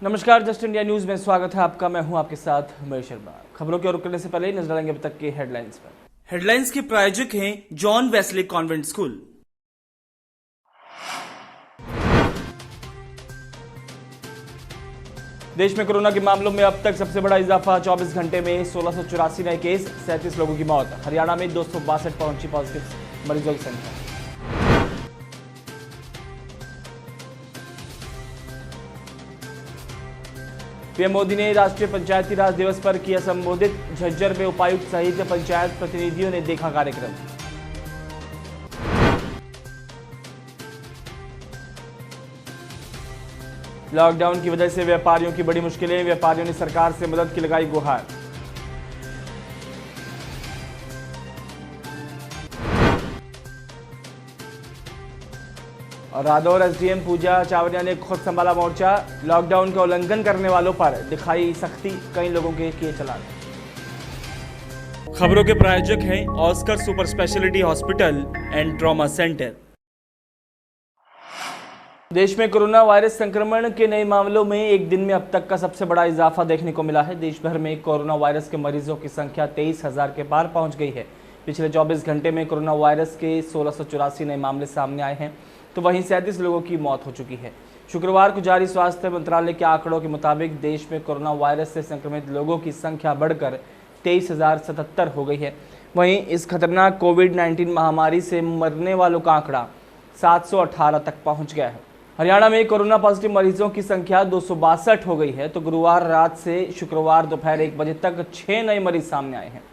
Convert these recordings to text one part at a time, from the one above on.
नमस्कार, just India news में स्वागत है आपका। मैं हूं आपके साथ महेश शर्मा। खबरों के रुक करने से पहले नजर डालेंगे अब तक के हेडलाइंस पर। हेडलाइंस के प्रायोजक हैं जॉन वेस्ले कॉन्वेंट स्कूल। देश में कोरोना के मामलों में अब तक सबसे बड़ा इजाफा, 24 घंटे में 1684 नए केस, 37 लोगों की मौत। हरियाणा में 262 पहुंची पॉजिटिव मरीजों की संख्या। पीएम मोदी ने राष्ट्रीय पंचायती राज दिवस पर किया संबोधित। झज्जर में उपायुक्त सहित पंचायत प्रतिनिधियों ने देखा कार्यक्रम। लॉकडाउन की वजह से व्यापारियों की बड़ी मुश्किलें, व्यापारियों ने सरकार से मदद की लगाई गुहार। और रादौर एसडीएम पूजा चावरिया ने खुद संभाला मोर्चा। लॉकडाउन का उल्लंघन करने वालों पर दिखाई सख्ती, कई लोगों के किए चालान। खबरों के प्रायोजक हैं Oscar super speciality hospital and trauma centre. देश में कोरोना वायरस संक्रमण के नए मामलों में एक दिन में अब तक का सबसे बड़ा इजाफा देखने को मिला है। देश भर में कोरोना वायरस के मरीजों की संख्या 23,000 के पार पहुंच गई है। पिछले 24 घंटे में कोरोना वायरस के 1684 नए मामले सामने आए हैं, तो वहीं 37 लोगों की मौत हो चुकी है। शुक्रवार को जारी स्वास्थ्य मंत्रालय के आंकड़ों के मुताबिक देश में कोरोना वायरस से संक्रमित लोगों की संख्या बढ़कर 23,077 हो गई है। वहीं इस खतरनाक कोविड-19 महामारी से मरने वालों का आंकड़ा 718 तक पहुंच गया है। हरियाणा में कोरोना पॉजिटिव मरीजों की संख्या 262 हो गई है, तो गुरुवार रात से शुक्रवार दोपहर 1 बजे तक 6 नए मरीज सामने आए हैं।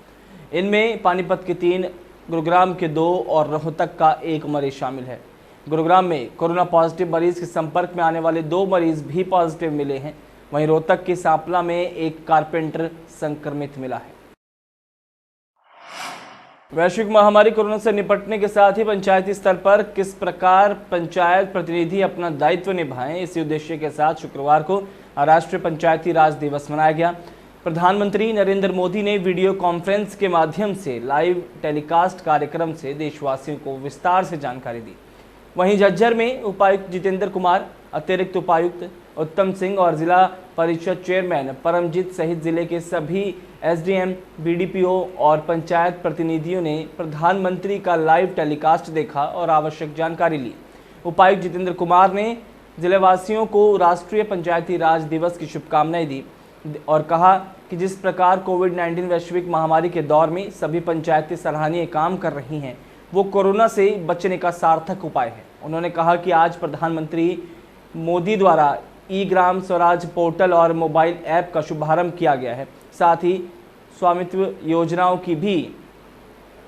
इनमें पानीपत के 3, गुरुग्राम के 2 और रोहतक का 1 मरीज शामिल है। गुरुग्राम में कोरोना पॉजिटिव मरीज के संपर्क में आने वाले 2 मरीज भी पॉजिटिव मिले हैं। वहीं रोहतक के सांपला में एक कारपेंटर संक्रमित मिला है। वैश्विक महामारी कोरोना से निपटने के साथ ही पंचायती स्तर पर किस प्रकार पंचायत प्रतिनिधि अपना दायित्व निभाएं, इसी उद्देश्य के साथ शुक्रवार को राष्ट्रीय पंचायती राज दिवस मनाया गया। प्रधानमंत्री नरेंद्र मोदी ने वीडियो कॉन्फ्रेंस के माध्यम से लाइव टेलीकास्ट कार्यक्रम से देशवासियों को विस्तार से जानकारी दी। वहीं झज्जर में उपायुक्त जितेंद्र कुमार, अतिरिक्त उपायुक्त उत्तम सिंह और जिला परिषद चेयरमैन परमजीत सहित जिले के सभी एसडीएम, बीडीपीओ और पंचायत प्रतिनिधियों ने प्रधानमंत्री का लाइव टेलीकास्ट देखा और आवश्यक जानकारी ली। उपायुक्त जितेंद्र कुमार ने जिलेवासियों को राष्ट्रीय पंचायती राज दिवस की शुभकामनाएं दी और कहा कि जिस प्रकार कोविड-19 वैश्विक महामारी के दौर में सभी पंचायतें सराहनीय काम कर रही हैं, वो कोरोना से बचने का सार्थक उपाय है। उन्होंने कहा कि आज प्रधानमंत्री मोदी द्वारा ई ग्राम स्वराज पोर्टल और मोबाइल ऐप का शुभारंभ किया गया है। साथ ही स्वामित्व योजनाओं की भी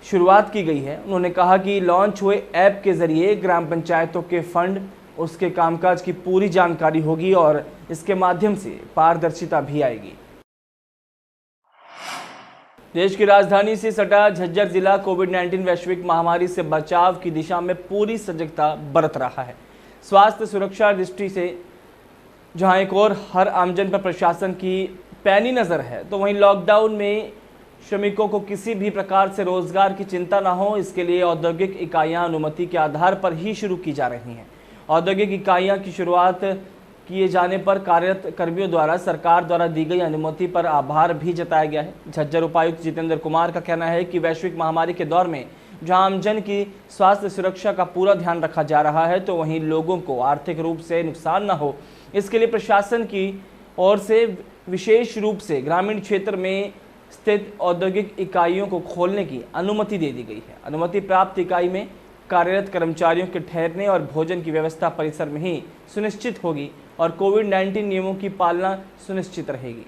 शुरुआत की गई है। उन्होंने कहा कि लॉन्च हुए ऐप के जरिए ग्राम पंचायतों के फंड, उसके कामकाज की पूरी जानकारी होगी और इसके माध्यम से पारदर्शिता भी आएगी। देश की राजधानी से सटा झज्जर जिला कोविड-19 वैश्विक महामारी से बचाव की दिशा में पूरी सजगता बरत रहा है। स्वास्थ्य सुरक्षा दृष्टि से जहां एक और हर आमजन पर प्रशासन की पैनी नज़र है, तो वहीं लॉकडाउन में श्रमिकों को किसी भी प्रकार से रोजगार की चिंता ना हो, इसके लिए औद्योगिक इकाइयां अनुमति के आधार पर ही शुरू की जा रही हैं। औद्योगिक इकाइयां की शुरुआत किए जाने पर कार्यरत कर्मियों द्वारा सरकार द्वारा दी गई अनुमति पर आभार भी जताया गया है। झज्जर उपायुक्त जितेंद्र कुमार का कहना है कि वैश्विक महामारी के दौर में जहां आमजन की स्वास्थ्य सुरक्षा का पूरा ध्यान रखा जा रहा है, तो वहीं लोगों को आर्थिक रूप से नुकसान न हो, इसके लिए प्रशासन की ओर से विशेष रूप से ग्रामीण क्षेत्र में स्थित औद्योगिक इकाइयों को खोलने की अनुमति दे दी गई है। अनुमति प्राप्त इकाई में कार्यरत कर्मचारियों के ठहरने और भोजन की व्यवस्था परिसर में ही सुनिश्चित होगी और कोविड-19 नियमों की पालना सुनिश्चित रहेगी।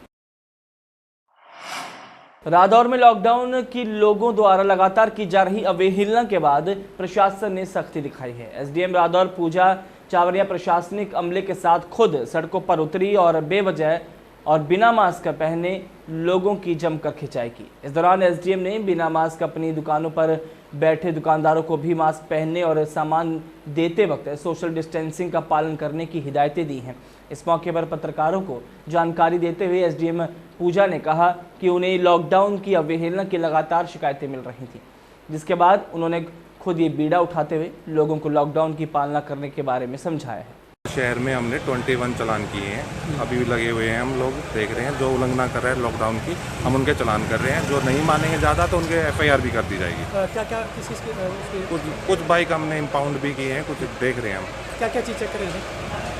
रादौर में लॉकडाउन की लोगों द्वारा लगातार की जा रही अवहेलना के बाद प्रशासन ने सख्ती दिखाई है। एसडीएम रादौर पूजा चावरिया प्रशासनिक अमले के साथ खुद सड़कों पर उतरी और बेवजह और बिना मास्क पहने लोगों की जमकर खिंचाई की। इस दौरान एसडीएम ने बिना मास्क अपनी दुकानों पर बैठे दुकानदारों को भी मास्क पहनने और सामान देते वक्त सोशल डिस्टेंसिंग का पालन करने की हिदायतें दी हैं। इस मौके पर पत्रकारों को जानकारी देते हुए एसडीएम पूजा ने कहा कि उन्हें लॉकडाउन की अवहेलना की लगातार शिकायतें मिल रही थी, जिसके बाद उन्होंने खुद ये बीड़ा उठाते हुए लोगों को लॉकडाउन की पालना करने के बारे में समझाया है। शहर में हमने 21 चालान किए हैं, अभी भी लगे हुए हैं। हम लोग देख रहे हैं जो उल्लंघना कर रहे हैं लॉकडाउन की, हम उनके चालान कर रहे हैं। जो नहीं मानेंगे ज़्यादा तो उनके FIR भी कर दी जाएगी। क्या क्या किस चीज़ के कुछ बाइक हमने इम्पाउंड भी किए हैं, कुछ देख रहे हैं हम। क्या क्या चीज़ चेक कर रहे हैं?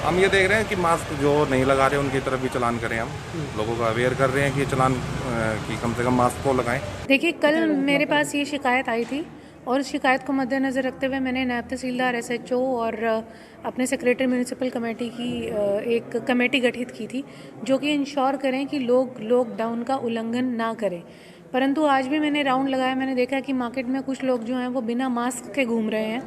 हम ये देख रहे हैं कि मास्क जो नहीं लगा रहे उनकी तरफ भी चालान करें। हम लोगों को अवेयर कर रहे हैं कि चालान कि कम से कम मास्क को लगाएं। देखिए, कल मेरे पास ये शिकायत आई थी और शिकायत को मद्देनज़र रखते हुए मैंने नायब तहसीलदार SHO और अपने सेक्रेटरी म्यूनिसिपल कमेटी की एक कमेटी गठित की थी जो कि इंश्योर करें कि लोग लॉकडाउन का उल्लंघन ना करें। परंतु आज भी मैंने राउंड लगाया, मैंने देखा कि मार्केट में कुछ लोग जो हैं वो बिना मास्क के घूम रहे हैं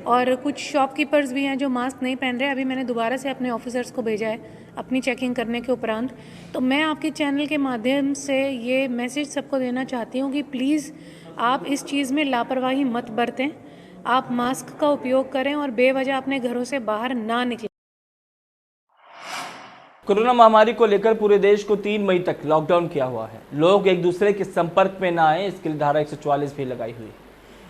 और कुछ शॉपकीपर्स भी हैं जो मास्क नहीं पहन रहे। अभी मैंने दोबारा से अपने ऑफिसर्स को भेजा है अपनी चेकिंग करने के उपरांत। तो मैं आपके चैनल के माध्यम से ये मैसेज सबको देना चाहती हूँ कि प्लीज़ आप इस चीज़ में लापरवाही मत बरतें, आप मास्क का उपयोग करें और बेवजह अपने घरों से बाहर ना निकलें। कोरोना महामारी को लेकर पूरे देश को 3 मई तक लॉकडाउन किया हुआ है। लोग एक दूसरे के संपर्क में ना आए, इसके लिए धारा 144 भी लगाई हुई है।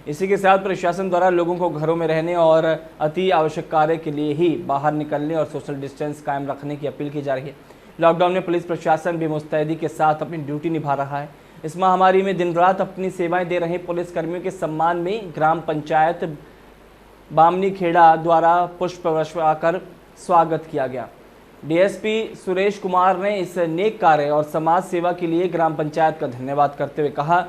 इसी के साथ प्रशासन द्वारा लोगों को घरों में रहने और अति आवश्यक कार्य के लिए ही बाहर निकलने और सोशल डिस्टेंस कायम रखने की अपील की जा रही है। लॉकडाउन में पुलिस प्रशासन भी मुस्तैदी के साथ अपनी ड्यूटी निभा रहा है। इस महामारी में दिन रात अपनी सेवाएं दे रहे पुलिस कर्मियों के सम्मान में ग्राम पंचायत बामनी खेड़ा द्वारा पुष्प वर्षाकर स्वागत किया गया। DSP सुरेश कुमार ने इस नेक कार्य और समाज सेवा के लिए ग्राम पंचायत का धन्यवाद करते हुए कहा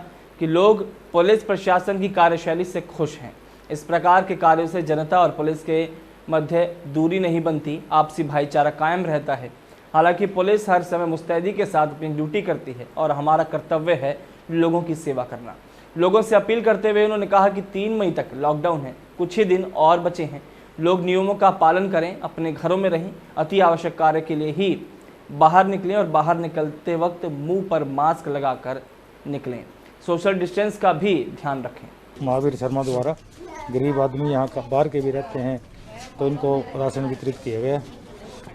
कि लोग पुलिस प्रशासन की कार्यशैली से खुश हैं। इस प्रकार के कार्यों से जनता और पुलिस के मध्य दूरी नहीं बनती, आपसी भाईचारा कायम रहता है। हालांकि पुलिस हर समय मुस्तैदी के साथ अपनी ड्यूटी करती है और हमारा कर्तव्य है लोगों की सेवा करना। लोगों से अपील करते हुए उन्होंने कहा कि 3 मई तक लॉकडाउन है, कुछ ही दिन और बचे हैं। लोग नियमों का पालन करें, अपने घरों में रहें, अति आवश्यक कार्य के लिए ही बाहर निकलें और बाहर निकलते वक्त मुंह पर मास्क लगाकर निकलें। सोशल डिस्टेंस का भी ध्यान रखें। महावीर शर्मा द्वारा गरीब आदमी यहाँ का बाहर के भी रहते हैं तो इनको राशन वितरित किया गया।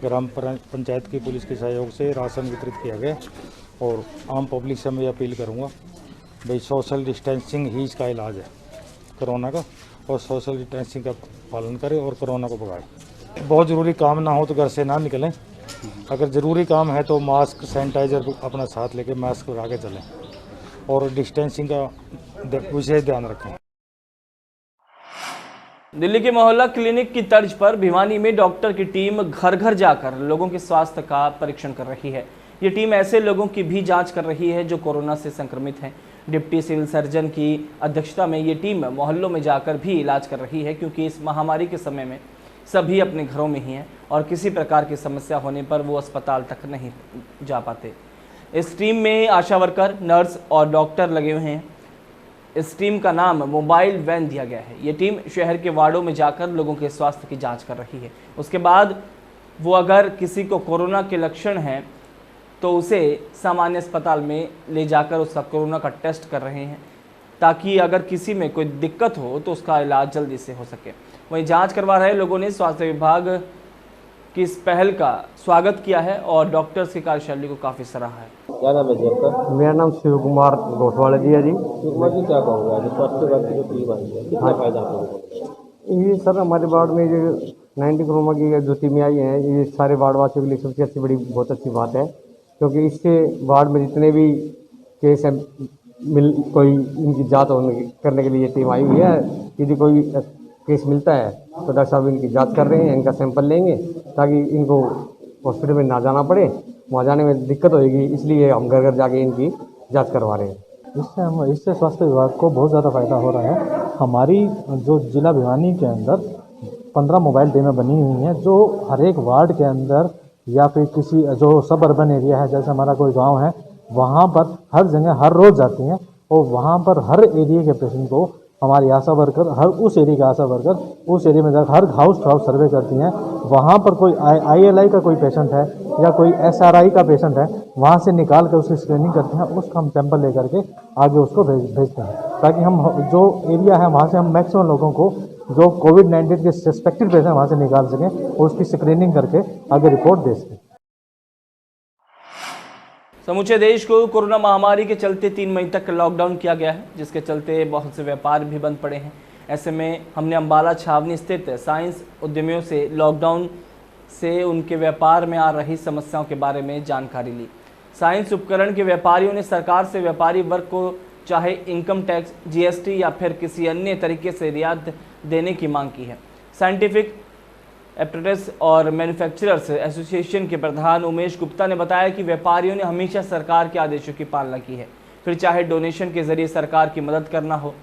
ग्राम पंचायत की पुलिस के सहयोग से राशन वितरित किया गया और आम पब्लिक से मैं अपील करूँगा भाई सोशल डिस्टेंसिंग ही इसका इलाज है कोरोना का, और सोशल डिस्टेंसिंग का पालन करें और कोरोना को भगाएं। बहुत ज़रूरी काम ना हो तो घर से ना निकलें, अगर ज़रूरी काम है तो मास्क सैनिटाइज़र अपना साथ लेके मास्क लगा के चलें और डिस्टेंसिंग का विशेष ध्यान रखें। दिल्ली के मोहल्ला क्लिनिक की तर्ज पर भिवानी में डॉक्टर की टीम घर घर जाकर लोगों के स्वास्थ्य का परीक्षण कर रही है। ये टीम ऐसे लोगों की भी जांच कर रही है जो कोरोना से संक्रमित हैं। डिप्टी सिविल सर्जन की अध्यक्षता में ये टीम मोहल्लों में जाकर भी इलाज कर रही है, क्योंकि इस महामारी के समय में सभी अपने घरों में ही हैं और किसी प्रकार की समस्या होने पर वो अस्पताल तक नहीं जा पाते। इस टीम में आशा वर्कर, नर्स और डॉक्टर लगे हुए हैं। इस टीम का नाम मोबाइल वैन दिया गया है। ये टीम शहर के वार्डों में जाकर लोगों के स्वास्थ्य की जांच कर रही है। उसके बाद वो अगर किसी को कोरोना के लक्षण हैं तो उसे सामान्य अस्पताल में ले जाकर उसका कोरोना का टेस्ट कर रहे हैं, ताकि अगर किसी में कोई दिक्कत हो तो उसका इलाज जल्दी से हो सके। वहीं जांच करवा रहे लोगों ने स्वास्थ्य विभाग की इस पहल का स्वागत किया है और डॉक्टर्स की कार्यशैली को काफ़ी सराहा है। क्या नाम है जी आपका? मेरा नाम शिव कुमार गोठवाला जी है जी। शिव कुमार जी, क्या कहोगे आज स्वास्थ्य विभाग की जो टीम आई है, कितना फायदा आप लोगों को? ये सर हमारे वार्ड में जो 90 कोरोना की जो टीमें आई हैं, ये सारे वार्ड वासियों के लिए सबसे अच्छी बड़ी बहुत अच्छी बात है, क्योंकि इससे वार्ड में जितने भी केस हैं कोई इनकी जाँच करने के लिए टीम आई हुई है। यदि कोई केस मिलता है तो डॉक्टर साहब इनकी जांच कर रहे हैं, इनका सैंपल लेंगे ताकि इनको हॉस्पिटल में ना जाना पड़े, वहाँ जाने में दिक्कत होगी, इसलिए हम घर घर जाके इनकी जांच करवा रहे हैं। इससे स्वास्थ्य विभाग को बहुत ज़्यादा फायदा हो रहा है। हमारी जो जिला भिवानी के अंदर 15 मोबाइल टीमें बनी हुई हैं जो हर एक वार्ड के अंदर या फिर किसी जो सब अर्बन एरिया है, जैसे हमारा कोई गाँव है, वहाँ पर हर जगह हर रोज़ जाती हैं और वहाँ पर हर एरिया के पेशेंट को हमारी आशा वर्कर, हर उस एरिया का आशा वर्कर उस एरिया में जाकर हर हाउस टू हाउस सर्वे करती हैं। वहाँ पर कोई ILI का कोई पेशेंट है या कोई SRI का पेशेंट है, वहाँ से निकाल कर उसकी स्क्रीनिंग करते हैं, उसका हम सैंपल लेकर के आगे उसको भेजते हैं, ताकि हम जो एरिया है वहाँ से हम मैक्सिमम लोगों को जो कोविड-19 के सस्पेक्टेड पेशेंट वहाँ से निकाल सकें और उसकी स्क्रीनिंग करके आगे रिपोर्ट दे सकें। समूचे देश को कोरोना महामारी के चलते 3 मई तक लॉकडाउन किया गया है, जिसके चलते बहुत से व्यापार भी बंद पड़े हैं। ऐसे में हमने अम्बाला छावनी स्थित साइंस उद्यमियों से लॉकडाउन से उनके व्यापार में आ रही समस्याओं के बारे में जानकारी ली। साइंस उपकरण के व्यापारियों ने सरकार से व्यापारी वर्ग को चाहे इनकम टैक्स, जीएसटी या फिर किसी अन्य तरीके से रियायत देने की मांग की है। साइंटिफिक एप्रेंटिस और मैन्युफैक्चरर्स एसोसिएशन के प्रधान उमेश गुप्ता ने बताया कि व्यापारियों ने हमेशा सरकार के आदेशों की पालना की है, फिर चाहे डोनेशन के जरिए सरकार की मदद करना हो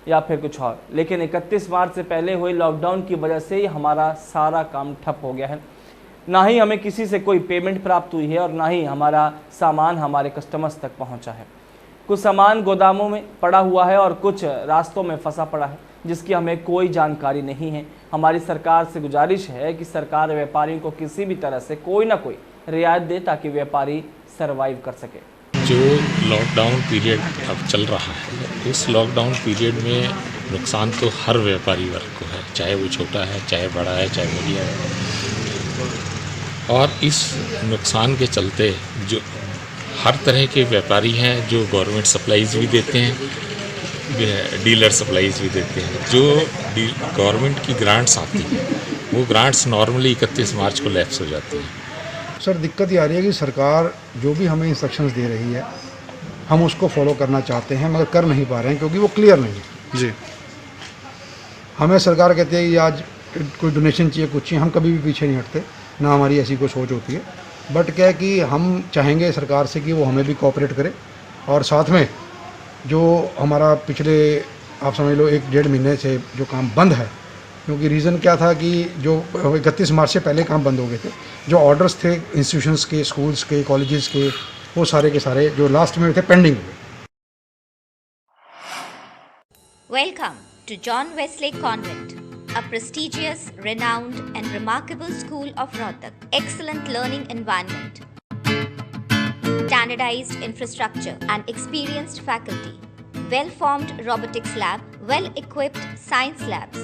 या फिर कुछ और। लेकिन 31 मार्च से पहले हुए लॉकडाउन की वजह से ही हमारा सारा काम ठप हो गया है। ना ही हमें किसी से कोई पेमेंट प्राप्त हुई है और ना ही हमारा सामान हमारे कस्टमर्स तक पहुंचा है। कुछ सामान गोदामों में पड़ा हुआ है और कुछ रास्तों में फंसा पड़ा है, जिसकी हमें कोई जानकारी नहीं है। हमारी सरकार से गुजारिश है कि सरकार व्यापारियों को किसी भी तरह से कोई ना कोई रियायत दे ताकि व्यापारी सरवाइव कर सके। जो लॉकडाउन पीरियड अब चल रहा है, उस लॉकडाउन पीरियड में नुकसान तो हर व्यापारी वर्ग को है, चाहे वो छोटा है, चाहे बड़ा है, चाहे मीडियम है। और इस नुकसान के चलते जो हर तरह के व्यापारी हैं जो गवर्नमेंट सप्लाईज भी देते हैं, डीलर सप्लाईज भी देते हैं, जो गवर्नमेंट की ग्रांट्स आती हैं वो ग्रांट्स नॉर्मली 31 मार्च को लैप्स हो जाती हैं। सर दिक्कत ये आ रही है कि सरकार जो भी हमें इंस्ट्रक्शंस दे रही है हम उसको फॉलो करना चाहते हैं मगर कर नहीं पा रहे हैं क्योंकि वो क्लियर नहीं है। जी, हमें सरकार कहती है कि आज कोई डोनेशन चाहिए, कुछ चाहिए, हम कभी भी पीछे नहीं हटते, ना हमारी ऐसी कोई सोच होती है। बट क्या है कि हम चाहेंगे सरकार से कि वो हमें भी कोऑपरेट करे और साथ में जो हमारा पिछले आप समझ लो 1-1.5 महीने से जो काम बंद है, क्योंकि रीज़न क्या था कि जो 31 मार्च से पहले काम बंद हो गए थे, जो ऑर्डर्स थे इंस्टीट्यूशंस के, स्कूल्स के, कॉलेजेस के, वो सारे के सारे जो लास्ट में थे पेंडिंग हुए। Welcome to John Wesley Convent, a prestigious, renowned and remarkable school of Rohtak. Excellent learning environment, standardized infrastructure and experienced faculty, well-formed robotics lab, well-equipped science labs,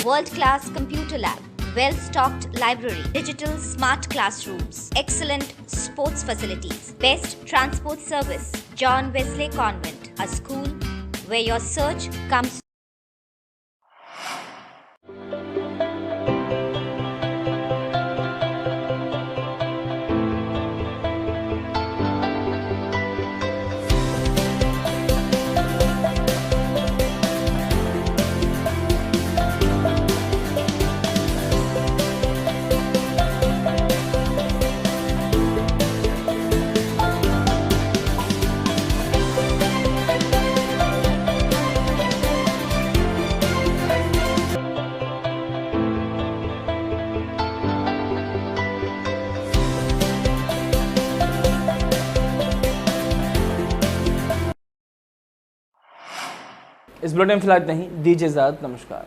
world-class computer lab, well-stocked library, digital smart classrooms, excellent sports facilities, best transport service. John Wesley Convent, a school where your search comes. इस bulletin में फिलहाल नहीं, दीजिए इजाज़त, नमस्कार।